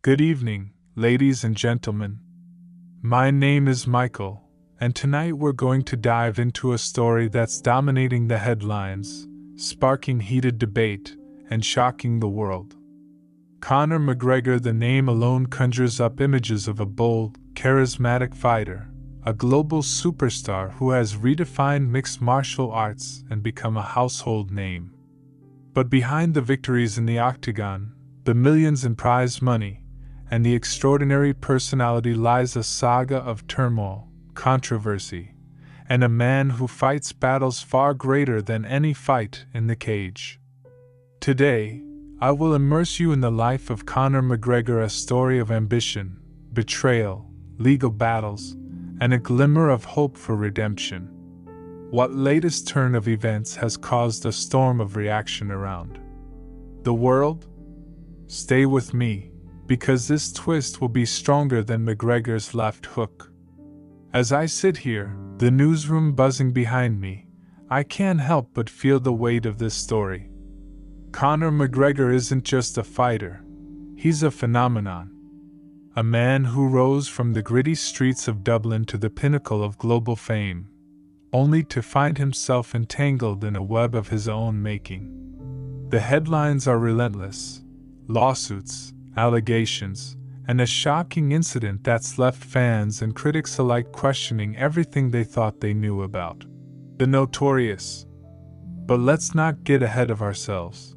Good evening, ladies and gentlemen. My name is Michael, and tonight we're going to dive into a story that's dominating the headlines, sparking heated debate, and shocking the world. Conor McGregor, the name alone conjures up images of a bold, charismatic fighter, a global superstar who has redefined mixed martial arts and become a household name. But behind the victories in the octagon, the millions in prize money, and the extraordinary personality lies a saga of turmoil, controversy, and a man who fights battles far greater than any fight in the cage. Today, I will immerse you in the life of Conor McGregor, a story of ambition, betrayal, legal battles, and a glimmer of hope for redemption. What latest turn of events has caused a storm of reaction around the world? Stay with me, because this twist will be stronger than McGregor's left hook. As I sit here, the newsroom buzzing behind me, I can't help but feel the weight of this story. Conor McGregor isn't just a fighter, he's a phenomenon. A man who rose from the gritty streets of Dublin to the pinnacle of global fame, only to find himself entangled in a web of his own making. The headlines are relentless: lawsuits, allegations, and a shocking incident that's left fans and critics alike questioning everything they thought they knew about the Notorious. But let's not get ahead of ourselves.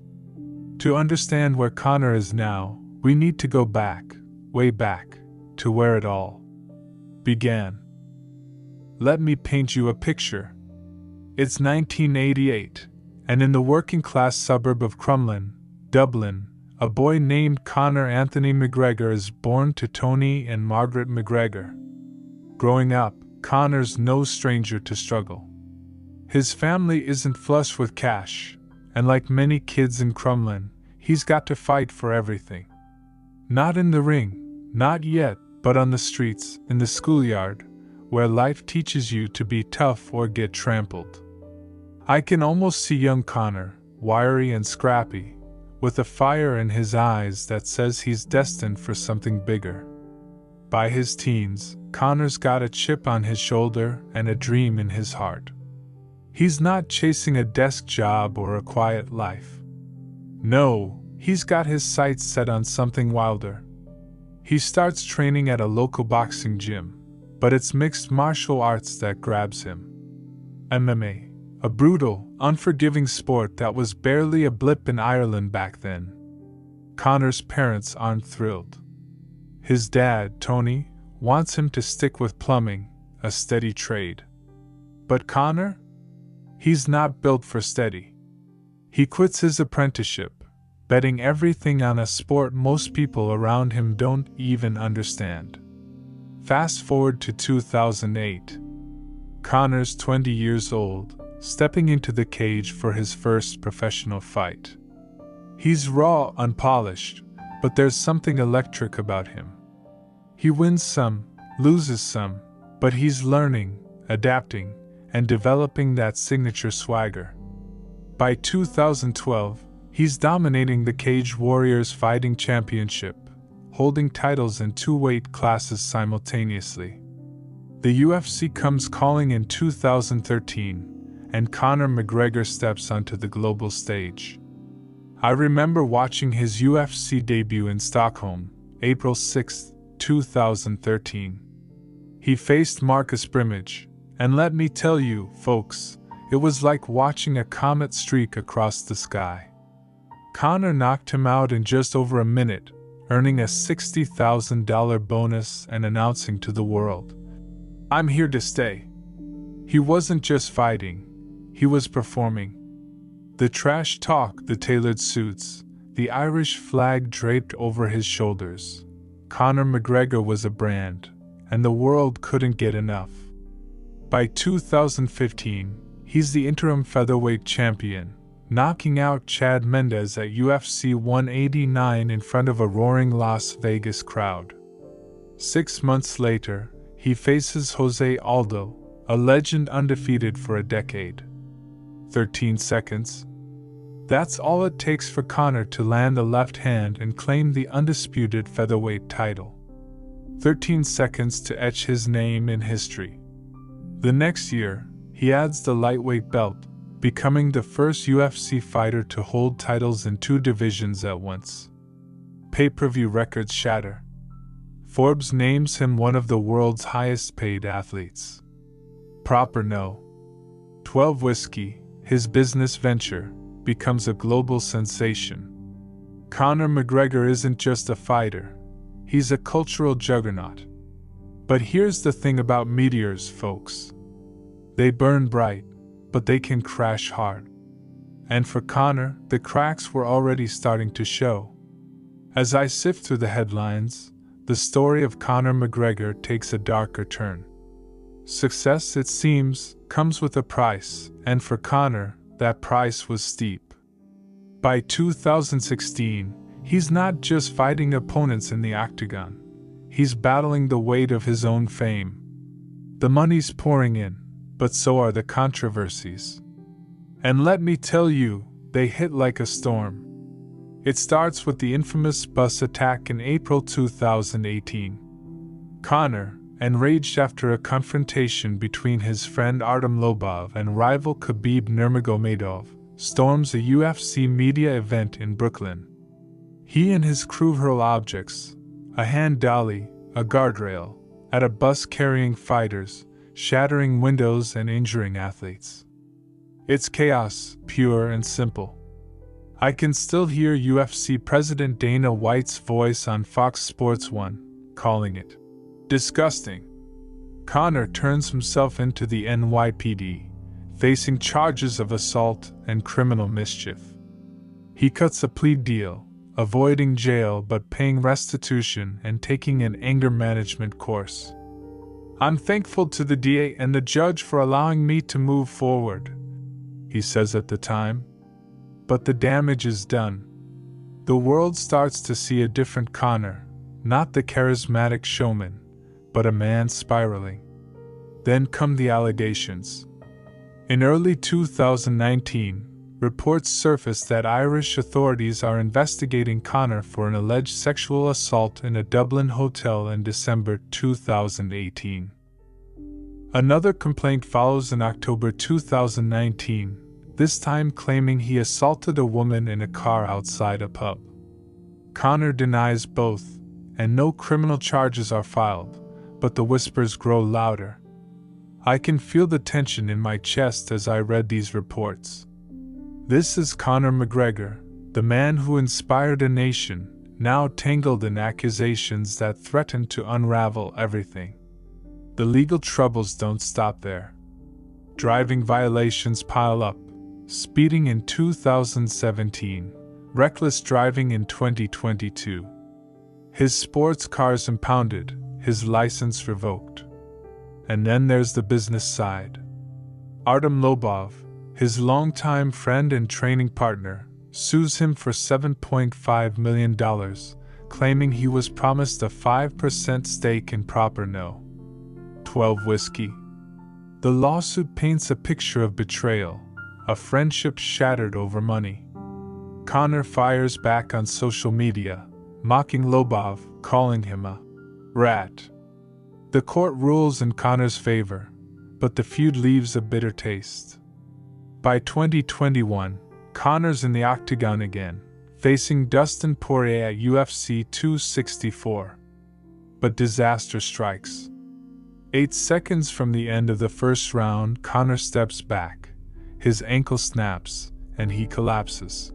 To understand where Conor is now, we need to go back, way back, to where it all began. Let me paint you a picture. It's 1988, and in the working-class suburb of Crumlin, Dublin, a boy named Conor Anthony McGregor is born to Tony and Margaret McGregor. Growing up, Conor's no stranger to struggle. His family isn't flush with cash, and like many kids in Crumlin, he's got to fight for everything. Not in the ring, not yet, but on the streets, in the schoolyard, where life teaches you to be tough or get trampled. I can almost see young Conor, wiry and scrappy, with a fire in his eyes that says he's destined for something bigger. By his teens, Conor's got a chip on his shoulder and a dream in his heart. He's not chasing a desk job or a quiet life. No, he's got his sights set on something wilder. He starts training at a local boxing gym, but it's mixed martial arts that grabs him. MMA, a brutal, unforgiving sport that was barely a blip in Ireland back then. Conor's parents aren't thrilled. His dad, Tony, wants him to stick with plumbing, a steady trade. But Conor? He's not built for steady. He quits his apprenticeship, betting everything on a sport most people around him don't even understand. Fast forward to 2008. Conor's 20 years old, stepping into the cage for his first professional fight. He's raw, unpolished, but there's something electric about him. He wins some, loses some, but he's learning, adapting, and developing that signature swagger. By 2012, he's dominating the Cage Warriors Fighting Championship, holding titles in 2 weight classes simultaneously. The UFC comes calling in 2013, and Conor McGregor steps onto the global stage. I remember watching his UFC debut in Stockholm, April 6, 2013. He faced Marcus Brimage, and let me tell you, folks, it was like watching a comet streak across the sky. Conor knocked him out in just over a minute, earning a $60,000 bonus and announcing to the world, "I'm here to stay." He wasn't just fighting, he was performing. The trash talk, the tailored suits, the Irish flag draped over his shoulders. Conor McGregor was a brand, and the world couldn't get enough. By 2015, he's the interim featherweight champion, knocking out Chad Mendes at UFC 189 in front of a roaring Las Vegas crowd. 6 months later, he faces Jose Aldo, a legend undefeated for a decade. 13 seconds. That's all it takes for Conor to land the left hand and claim the undisputed featherweight title. 13 seconds to etch his name in history. The next year, he adds the lightweight belt, becoming the first UFC fighter to hold titles in 2 divisions at once. Pay-per-view records shatter. Forbes names him one of the world's highest-paid athletes. Proper No. 12 Whiskey, his business venture, becomes a global sensation. Conor McGregor isn't just a fighter, he's a cultural juggernaut. But here's the thing about meteors, folks. They burn bright, but they can crash hard. And for Conor, the cracks were already starting to show. As I sift through the headlines, the story of Conor McGregor takes a darker turn. Success, it seems, comes with a price, and for Conor, that price was steep. By 2016, he's not just fighting opponents in the octagon, he's battling the weight of his own fame. The money's pouring in, but so are the controversies. And let me tell you, they hit like a storm. It starts with the infamous bus attack in April 2018. Conor, enraged after a confrontation between his friend Artem Lobov and rival Khabib Nurmagomedov, storms a UFC media event in Brooklyn. He and his crew hurl objects, a hand dolly, a guardrail, at a bus carrying fighters, shattering windows and injuring athletes. It's chaos, pure and simple. I can still hear UFC President Dana White's voice on Fox Sports 1, calling it disgusting. Conor turns himself into the NYPD, facing charges of assault and criminal mischief. He cuts a plea deal, avoiding jail but paying restitution and taking an anger management course. "I'm thankful to the DA and the judge for allowing me to move forward," he says at the time. But the damage is done. The world starts to see a different Conor, not the charismatic showman, but a man spiraling. Then come the allegations. In early 2019, reports surfaced that Irish authorities are investigating Conor for an alleged sexual assault in a Dublin hotel in December 2018. Another complaint follows in October 2019, this time claiming he assaulted a woman in a car outside a pub. Conor denies both, and no criminal charges are filed, but the whispers grow louder. I can feel the tension in my chest as I read these reports. This is Conor McGregor, the man who inspired a nation, now tangled in accusations that threaten to unravel everything. The legal troubles don't stop there. Driving violations pile up, speeding in 2017, reckless driving in 2022. His sports cars impounded, his license revoked. And then there's the business side. Artem Lobov, his longtime friend and training partner, sues him for $7.5 million, claiming he was promised a 5% stake in Proper No. 12 Whiskey. The lawsuit paints a picture of betrayal, a friendship shattered over money. Conor fires back on social media, mocking Lobov, calling him a rat. The court rules in Conor's favor, but the feud leaves a bitter taste. By 2021, Conor's in the octagon again, facing Dustin Poirier at UFC 264. But disaster strikes. 8 seconds from the end of the first round, Conor steps back, his ankle snaps, and he collapses.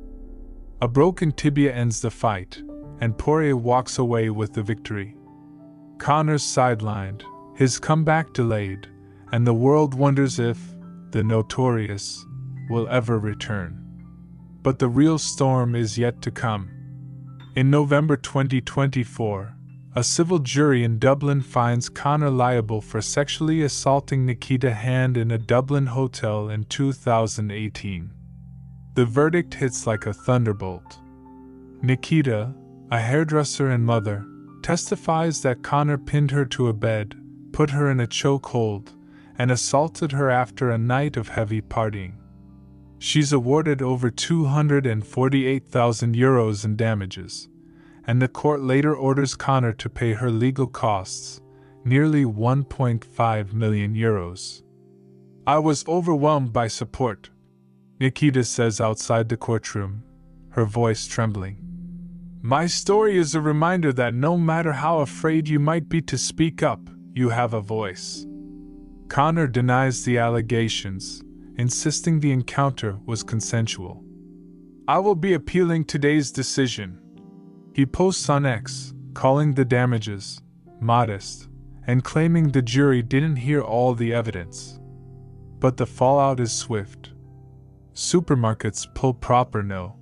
A broken tibia ends the fight, and Poirier walks away with the victory. Conor's sidelined, his comeback delayed, and the world wonders if the Notorious will ever return. But the real storm is yet to come. In November 2024, a civil jury in Dublin finds Conor liable for sexually assaulting Nikita Hand in a Dublin hotel in 2018. The verdict hits like a thunderbolt. Nikita, a hairdresser and mother, testifies that Conor pinned her to a bed, put her in a chokehold, and assaulted her after a night of heavy partying. She's awarded over €248,000 in damages, and the court later orders Conor to pay her legal costs, nearly €1.5 million. I was overwhelmed by support, Nikita says outside the courtroom, her voice trembling. My story is a reminder that no matter how afraid you might be to speak up, you have a voice. Conor denies the allegations, insisting the encounter was consensual. I will be appealing today's decision, he posts on X, calling the damages modest and claiming the jury didn't hear all the evidence. But the fallout is swift. Supermarkets pull Proper No.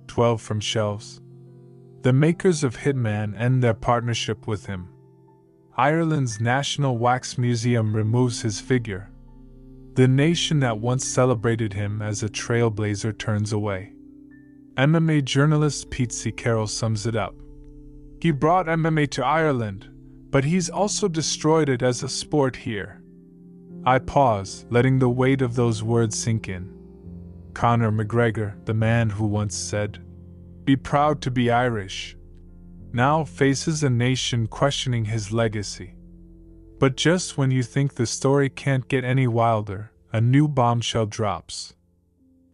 12 from shelves. The makers of Hitman end their partnership with him. Ireland's National Wax Museum removes his figure. The nation that once celebrated him as a trailblazer turns away. MMA journalist Pete C. Carroll sums it up. He brought MMA to Ireland, but he's also destroyed it as a sport here. I pause, letting the weight of those words sink in. Conor McGregor, the man who once said, "Be proud to be Irish," now faces a nation questioning his legacy. But just when you think the story can't get any wilder, a new bombshell drops.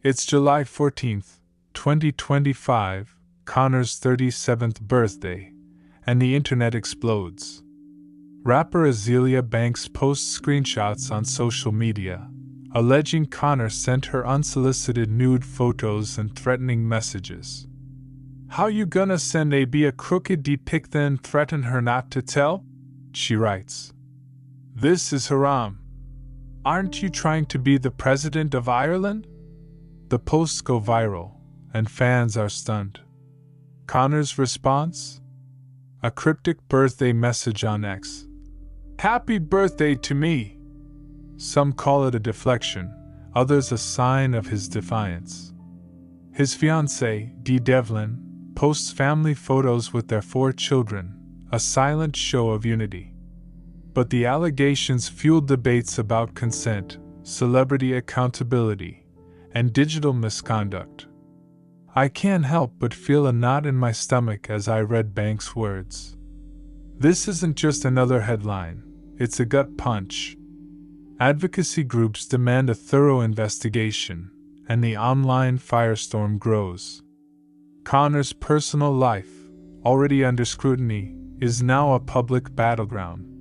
It's July 14th, 2025, Conor's 37th birthday, and the internet explodes. Rapper Azealia Banks posts screenshots on social media, alleging Conor sent her unsolicited nude photos and threatening messages. How you gonna send a crooked depic then threaten her not to tell? She writes. This is haram. Aren't you trying to be the president of Ireland? The posts go viral, and fans are stunned. Conor's response? A cryptic birthday message on X. Happy birthday to me! Some call it a deflection, others a sign of his defiance. His fiancée, Dee Devlin, posts family photos with their 4 children, a silent show of unity. But the allegations fueled debates about consent, celebrity accountability, and digital misconduct. I can't help but feel a knot in my stomach as I read Banks' words. This isn't just another headline, it's a gut punch. Advocacy groups demand a thorough investigation, and the online firestorm grows. Conor's personal life, already under scrutiny, is now a public battleground.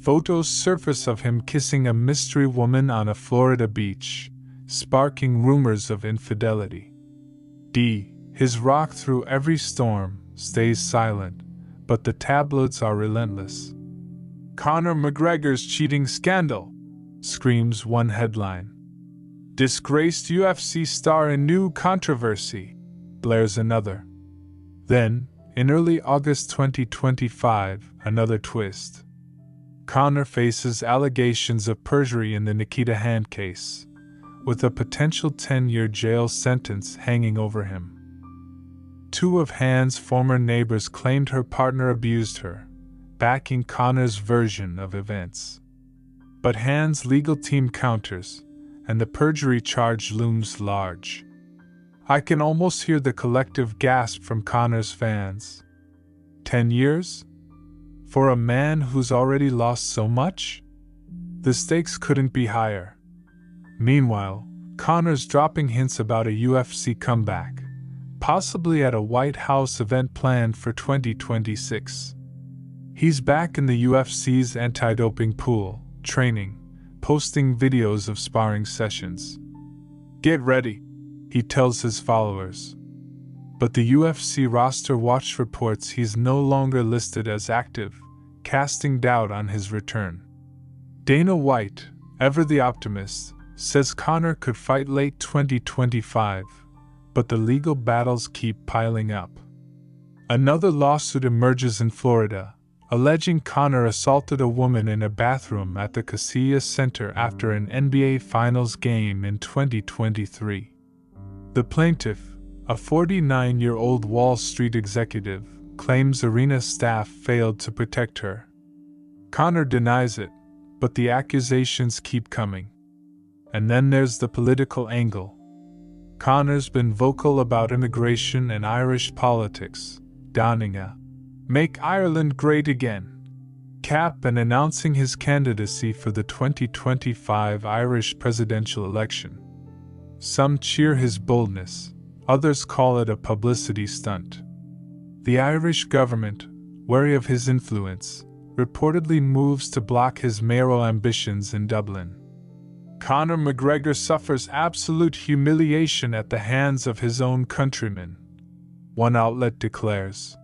Photos surface of him kissing a mystery woman on a Florida beach, sparking rumors of infidelity. Dee, his rock through every storm, stays silent, but the tabloids are relentless. Conor McGregor's cheating scandal, screams one headline. Disgraced UFC star in new controversy, blares another. Then, in early August 2025, another twist. Conor faces allegations of perjury in the Nikita Hand case, with a potential 10-year jail sentence hanging over him. 2 of Hand's former neighbors claimed her partner abused her, backing Conor's version of events. But Hand's legal team counters, and the perjury charge looms large. I can almost hear the collective gasp from Conor's fans. 10 years? For a man who's already lost so much? The stakes couldn't be higher. Meanwhile, Conor's dropping hints about a UFC comeback, possibly at a White House event planned for 2026. He's back in the UFC's anti-doping pool, training, posting videos of sparring sessions. Get ready, he tells his followers. But the UFC roster watch reports he's no longer listed as active, casting doubt on his return. Dana White, ever the optimist, says Conor could fight late 2025, but the legal battles keep piling up. Another lawsuit emerges in Florida, alleging Conor assaulted a woman in a bathroom at the Casillas Center after an NBA Finals game in 2023. The plaintiff, a 49-year-old Wall Street executive, claims arena staff failed to protect her. Conor denies it, but the accusations keep coming. And then there's the political angle. Conor's been vocal about immigration and Irish politics, donning a "Make Ireland Great Again" cap and announcing his candidacy for the 2025 Irish presidential election. Some cheer his boldness, others call it a publicity stunt. The Irish government, wary of his influence, reportedly moves to block his mayoral ambitions in Dublin. Conor McGregor suffers absolute humiliation at the hands of his own countrymen. One outlet declares,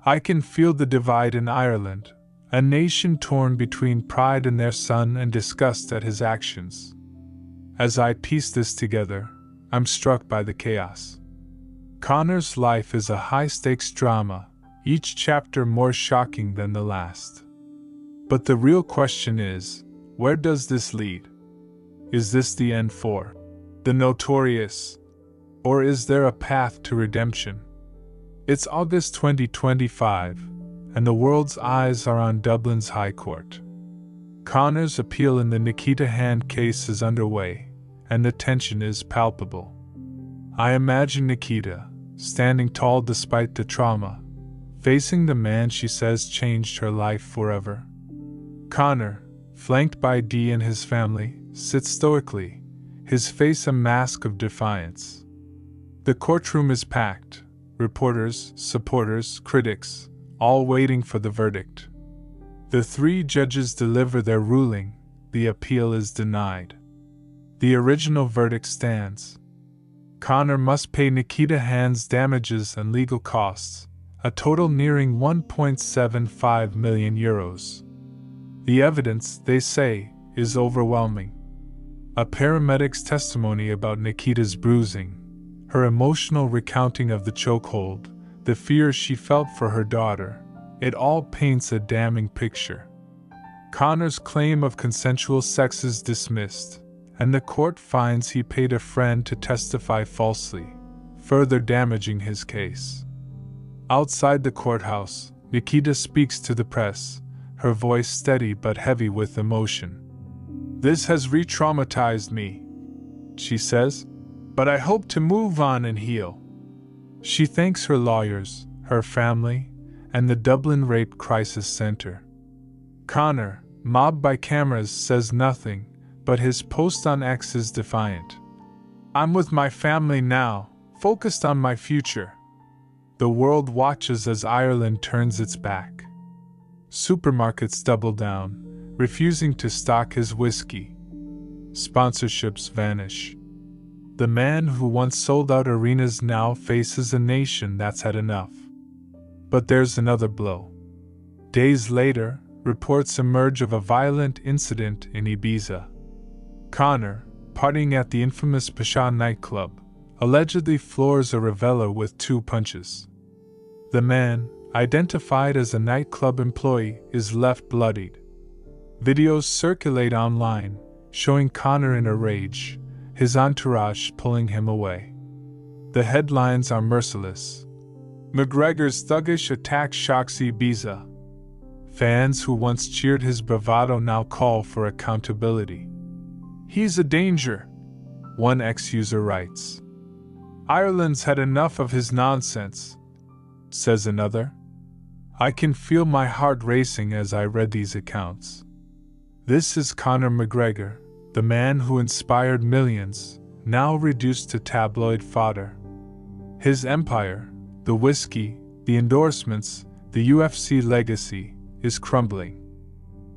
"I can feel the divide in Ireland, a nation torn between pride in their son and disgust at his actions. As I piece this together, I'm struck by the chaos." Conor's life is a high-stakes drama, each chapter more shocking than the last. But the real question is, where does this lead? Is this the end for the Notorious? Or is there a path to redemption? It's August 2025, and the world's eyes are on Dublin's High Court. Conor's appeal in the Nikita Hand case is underway, and the tension is palpable. I imagine Nikita, standing tall despite the trauma, facing the man she says changed her life forever. Conor, flanked by Dee and his family, sits stoically, his face a mask of defiance. The courtroom is packed, reporters, supporters, critics, all waiting for the verdict. The three judges deliver their ruling, the appeal is denied. The original verdict stands. Conor must pay Nikita Hand's damages and legal costs, a total nearing €1.75 million. The evidence, they say, is overwhelming. A paramedic's testimony about Nikita's bruising, her emotional recounting of the chokehold, the fear she felt for her daughter, it all paints a damning picture. Conor's claim of consensual sex is dismissed, and the court finds he paid a friend to testify falsely, further damaging his case. Outside the courthouse, Nikita speaks to the press, her voice steady but heavy with emotion. "This has re-traumatized me," she says, "but I hope to move on and heal." She thanks her lawyers, her family, and the Dublin Rape Crisis Center. Conor, mobbed by cameras, says nothing, but his post on X is defiant. "I'm with my family now, focused on my future." The world watches as Ireland turns its back. Supermarkets double down, refusing to stock his whiskey. Sponsorships vanish. The man who once sold out arenas now faces a nation that's had enough. But there's another blow. Days later, reports emerge of a violent incident in Ibiza. Conor, partying at the infamous Pasha nightclub, allegedly floors a reveller with 2 punches. The man, identified as a nightclub employee, is left bloodied. Videos circulate online, showing Conor in a rage, his entourage pulling him away. The headlines are merciless. McGregor's thuggish attack shocks Ibiza. Fans who once cheered his bravado now call for accountability. "He's a danger," one ex-user writes. "Ireland's had enough of his nonsense," says another. I can feel my heart racing as I read these accounts. This is Conor McGregor, the man who inspired millions, now reduced to tabloid fodder. His empire, the whiskey, the endorsements, the UFC legacy, is crumbling.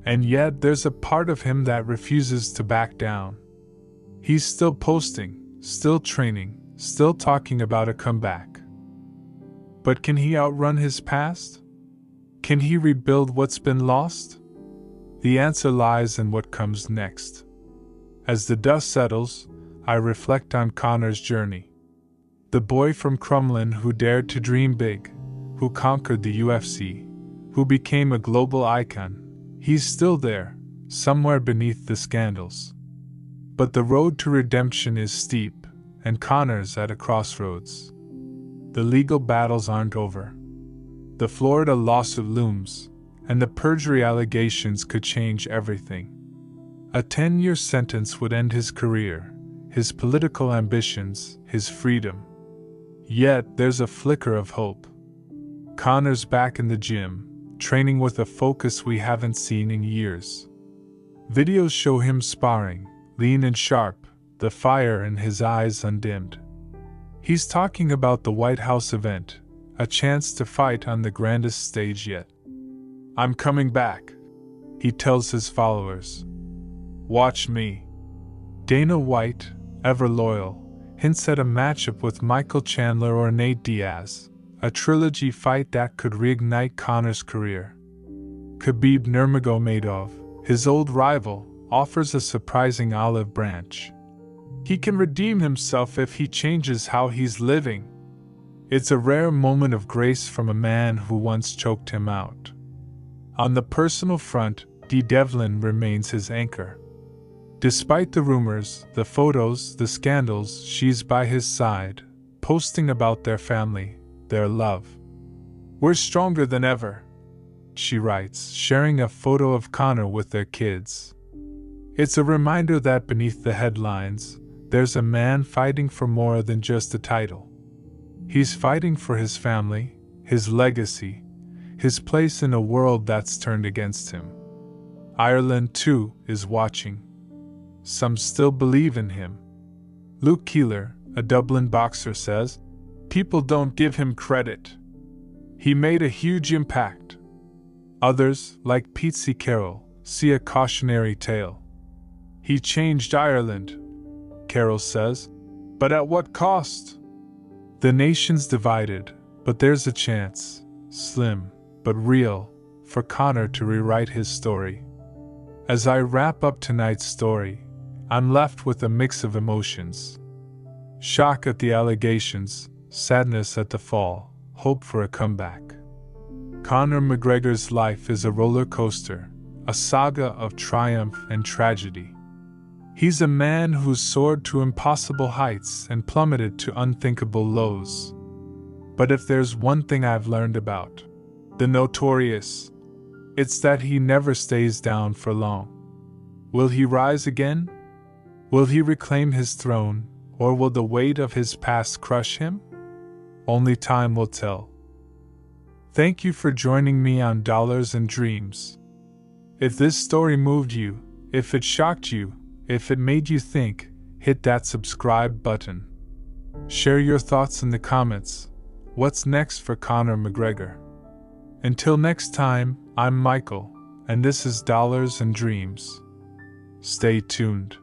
And yet there's a part of him that refuses to back down. He's still posting, still training, still talking about a comeback. But can he outrun his past? Can he rebuild what's been lost? The answer lies in what comes next. As the dust settles, I reflect on Conor's journey. The boy from Crumlin who dared to dream big, who conquered the UFC, who became a global icon, he's still there, somewhere beneath the scandals. But the road to redemption is steep, and Conor's at a crossroads. The legal battles aren't over. The Florida lawsuit looms, and the perjury allegations could change everything. A 10-year sentence would end his career, his political ambitions, his freedom. Yet there's a flicker of hope. Conor's back in the gym, training with a focus we haven't seen in years. Videos show him sparring, lean and sharp, the fire in his eyes undimmed. He's talking about the White House event, a chance to fight on the grandest stage yet. "I'm coming back," he tells his followers. "Watch me." Dana White, ever loyal, hints at a matchup with Michael Chandler or Nate Diaz, a trilogy fight that could reignite Conor's career. Khabib Nurmagomedov, his old rival, offers a surprising olive branch. He can redeem himself if he changes how he's living. It's a rare moment of grace from a man who once choked him out. On the personal front, Dee Devlin remains his anchor. Despite the rumors, the photos, the scandals, she's by his side, posting about their family, their love. "We're stronger than ever," she writes, sharing a photo of Conor with their kids. It's a reminder that beneath the headlines, there's a man fighting for more than just a title. He's fighting for his family, his legacy, his place in a world that's turned against him. Ireland, too, is watching. Some still believe in him. Luke Keeler, a Dublin boxer, says, "People don't give him credit. He made a huge impact." Others, like Pete Carroll, see a cautionary tale. "He changed Ireland," Carroll says, "but at what cost?" The nation's divided, but there's a chance, slim but real, for Conor to rewrite his story. As I wrap up tonight's story, I'm left with a mix of emotions. Shock at the allegations, sadness at the fall, hope for a comeback. Conor McGregor's life is a roller coaster, a saga of triumph and tragedy. He's a man who's soared to impossible heights and plummeted to unthinkable lows. But if there's one thing I've learned about the Notorious, it's that he never stays down for long. Will he rise again? Will he reclaim his throne, or will the weight of his past crush him? Only time will tell. Thank you for joining me on Dollars and Dreams. If this story moved you, if it shocked you, if it made you think, hit that subscribe button. Share your thoughts in the comments. What's next for Conor McGregor? Until next time, I'm Michael, and this is Dollars and Dreams. Stay tuned.